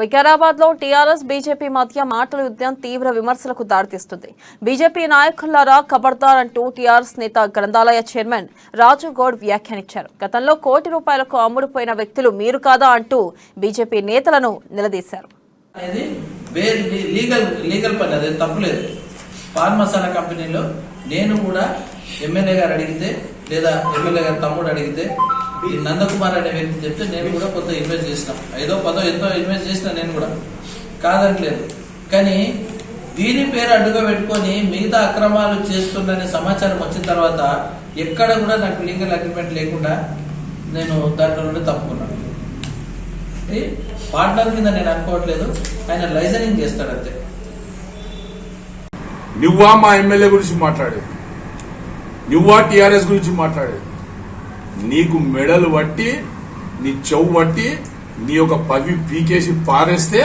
వికారాబాద్ లో TRS BJP మధ్య మాటల యుద్ధం తీవ్ర విమర్శలకు దారితీస్తుంది. బీజేపీ నాయకులారా ఖబర్దార్ అంటూ టీఆర్ఎస్ నేత గ్రంథాలయ చైర్మన్ రాజు గౌడ్ వ్యాఖ్యానించారు. గతంలో కోటి రూపాయలకు అమ్ముడుపోయిన వ్యక్తులు మీరు కాదా అంటూ బీజేపీ నేతలను నిలదీశారు. ఫార్మసానా కంపెనీలో నేను కూడా ఎమ్మెల్యే గారు అడిగితే లేదా ఎమ్మెల్యే గారు తమ్ముడు అడిగితే ఈ నందకుమార్ అనే వ్యక్తి చెప్తే నేను కూడా కొంత ఇన్వెస్ట్ చేసినాం. 5-10 ఎంతో ఇన్వెస్ట్ చేసిన నేను కూడా కాదనట్లేదు. కానీ దీని పేరు అడ్డుగా పెట్టుకొని మిగతా అక్రమాలు చేస్తున్న సమాచారం వచ్చిన తర్వాత ఎక్కడ కూడా నాకు లీగల్ అగ్రిమెంట్ లేకుండా నేను దాంట్లో నుండి తప్పుకున్నాను. పార్ట్నర్ కింద నేను అనుకోవట్లేదు, ఆయన లైజనింగ్ చేస్తాడు అంతే. నువ్వా మా ఎమ్మెల్యే గురించి మాట్లాడేది, నువ్వా టీఆర్ఎస్ గురించి మాట్లాడేది? నీకు మెడలు పట్టి నీ చెవు పట్టి నీ యొక్క పవి పీకేసి పారేస్తే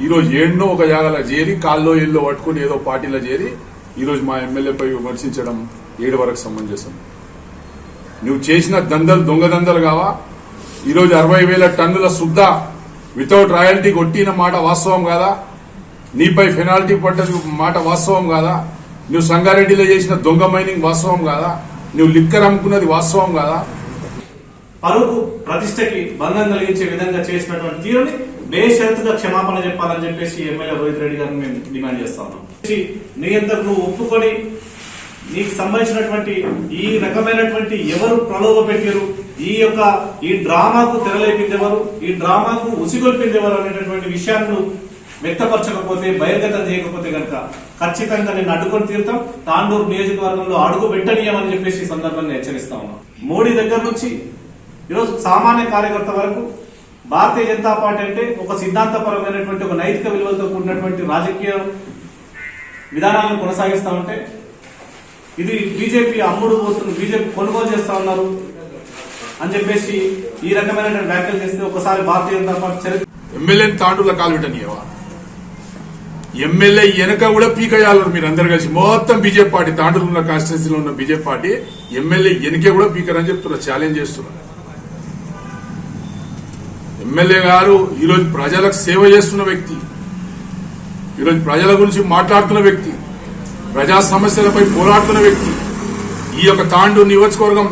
ఈరోజు ఏడనో ఒక జాగాలో చేరి కాల్లో ఎల్లో పట్టుకుని ఏదో పార్టీలో చేరి ఈరోజు మా ఎమ్మెల్యేపై విమర్శించడం ఏడు వరకు సమంజసం. నువ్వు చేసిన దందలు దొంగ దందలు కావా? ఈరోజు 60,000 టన్నుల శుద్ధ వితౌట్ రాయల్టీ కొట్టిన మాట వాస్తవం కాదా? నీపై పెనాల్టీ పడ్డది మాట వాస్తవం కాదా? నువ్వు సంగారెడ్డిలో చేసిన దొంగ మైనింగ్ వాస్తవం కాదా? నువ్వు లిక్కర్ అమ్ముకున్నది వాస్తవం కాదా? పరుగు ప్రతిష్టకి భంగం కలిగించే విధంగా చేసినటువంటి తీరుని బేషరతుగా క్షమాపణ చెప్పాలని చెప్పేసి ఎమ్మెల్యే రోహిత్ రెడ్డి గారిని మేము డిమాండ్ చేస్తా ఉన్నాం. నీ అంతకు నువ్వు ఒప్పుకొని నీకు సంబంధించినటువంటి ఈ రకమైనటువంటి ఎవరు ప్రలోభ పెట్టారు, ఈ డ్రామాకు తెరలేపింది ఎవరు, ఈ డ్రామాకు ఉసిగొల్పింది ఎవరు అనేటటువంటి విషయాన్ని వ్యక్తపరచకపోతే, బహిర్గతం చేయకపోతే కనుక ఖచ్చితంగా నేను అడ్డుకొని తీరుతాం. తాండూరు నియోజకవర్గంలో అడుగు పెట్టనీయమని చెప్పేసి ఈ సందర్భంగా హెచ్చరిస్తా ఉన్నాం. మోడీ దగ్గర నుంచి ఈరోజు సామాన్య కార్యకర్త వరకు భారతీయ జనతా పార్టీ అంటే ఒక సిద్ధాంతపరమైనటువంటి ఒక నైతిక విలువలతో కూడినటువంటి రాజకీయ విధానాలను కొనసాగిస్తా ఉంటే ఇది బీజేపీ అమ్ముడు పోతుంది, బీజేపీ కొనుగోలు చేస్తా ఉన్నారు అని చెప్పేసి ఈ రకమైనటువంటి వ్యాఖ్యలు చేస్తే ఒకసారి భారతీయ జనతా పార్టీ చరిత్ర ఎమ్మెల్యేని తాండూరులో కాలుపెట్టనియవా? ఎమ్మెల్యే వెనక కూడా పీకయ్యాలరు మీరు అందరు కలిసి మొత్తం బీజేపీ పార్టీ తాండూరు ఉన్న కాన్స్టిట్యూన్సీలో ఉన్న బీజేపీ పార్టీ ఎమ్మెల్యే వెనకే కూడా పీకరని చెప్తున్నారు, ఛాలెంజ్ చేస్తున్నారు. ఎమ్మెల్యే గారు ఈరోజు ప్రజలకు సేవ చేస్తున్న వ్యక్తి, ఈరోజు ప్రజల గురించి మాట్లాడుతున్న వ్యక్తి, ప్రజా సమస్యలపై పోరాడుతున్న వ్యక్తి. ఈ యొక్క తాండూరు నియోజకవర్గం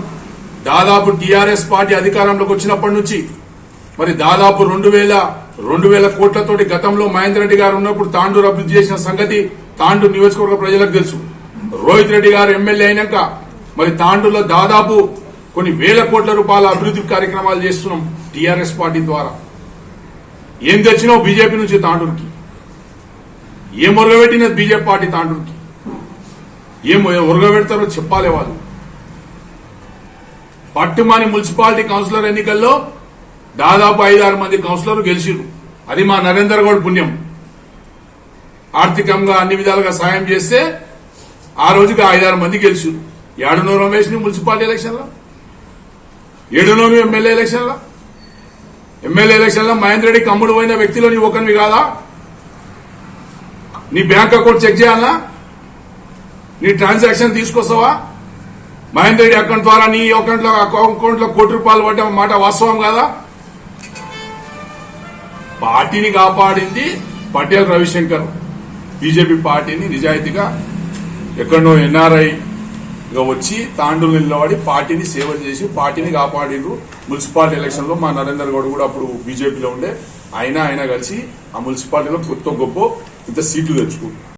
దాదాపు టీఆర్ఎస్ పార్టీ అధికారంలోకి వచ్చినప్పటి నుంచి మరి దాదాపు 2,000 కోట్లతోటి గతంలో మహేందర్ రెడ్డి గారు ఉన్నప్పుడు తాండూరు అభివృద్ధి చేసిన సంగతి తాండూరు నియోజకవర్గ ప్రజలకు తెలుసు. రోహిత్ రెడ్డి గారు ఎమ్మెల్యే అయినాక మరి తాండూరులో దాదాపు కొన్ని వేల కోట్ల రూపాయల అభివృద్ధి కార్యక్రమాలు చేస్తున్నాం టీఆర్ఎస్ పార్టీ ద్వారా. ఏం తెచ్చినావు బీజేపీ నుంచి తాండూరుకి? ఏం ఒరగబెట్టినది బీజేపీ పార్టీ తాండూరుకి? ఏం ఒరగబెడతారో చెప్పాలి వాళ్ళు. పట్టుమాని మున్సిపాలిటీ కౌన్సిలర్ ఎన్నికల్లో దాదాపు 5-6 మంది కౌన్సిలర్లు గెలిచిరు. అది మా నరేందర్ గౌడ్ పుణ్యం. ఆర్థికంగా అన్ని విధాలుగా సాయం చేస్తే ఆ రోజుకి 5-6 మంది గెలిచిరు. 7 రమేష్ ని మున్సిపాలిటీ ఎలక్షన్లో, 7 ఎమ్మెల్యే ఎలక్షన్లో. ఎమ్మెల్యే ఎలక్షన్లో మహేందర్ రెడ్డికి అమ్ముడు పోయిన వ్యక్తిలో నీ ఒకరివి కాదా? నీ బ్యాంక్ అకౌంట్ చెక్ చేయాలా? నీ ట్రాన్సాక్షన్ తీసుకొస్తావా? మహేందర్ రెడ్డి అకౌంట్ ద్వారా నీ అకౌంట్ లో కోటి రూపాయలు పడ్డ మాట వాస్తవం కాదా? పార్టీని కాపాడింది పటేల్ రవిశంకర్. బీజేపీ పార్టీని నిజాయితీగా ఎక్కడో ఎన్ఆర్ఐగా వచ్చి తాండూరు నిలబడి పార్టీని సేవ చేసి పార్టీని కాపాడిండ్రు. మున్సిపాలిటీ ఎలక్షన్ లో మా నరేందర్ గౌడ్ కూడా అప్పుడు బీజేపీలో ఉండే ఆయన కలిసి ఆ మున్సిపాలిటీలో కొత్త గొప్ప ఇంత సీట్లు తెచ్చుకుంటారు.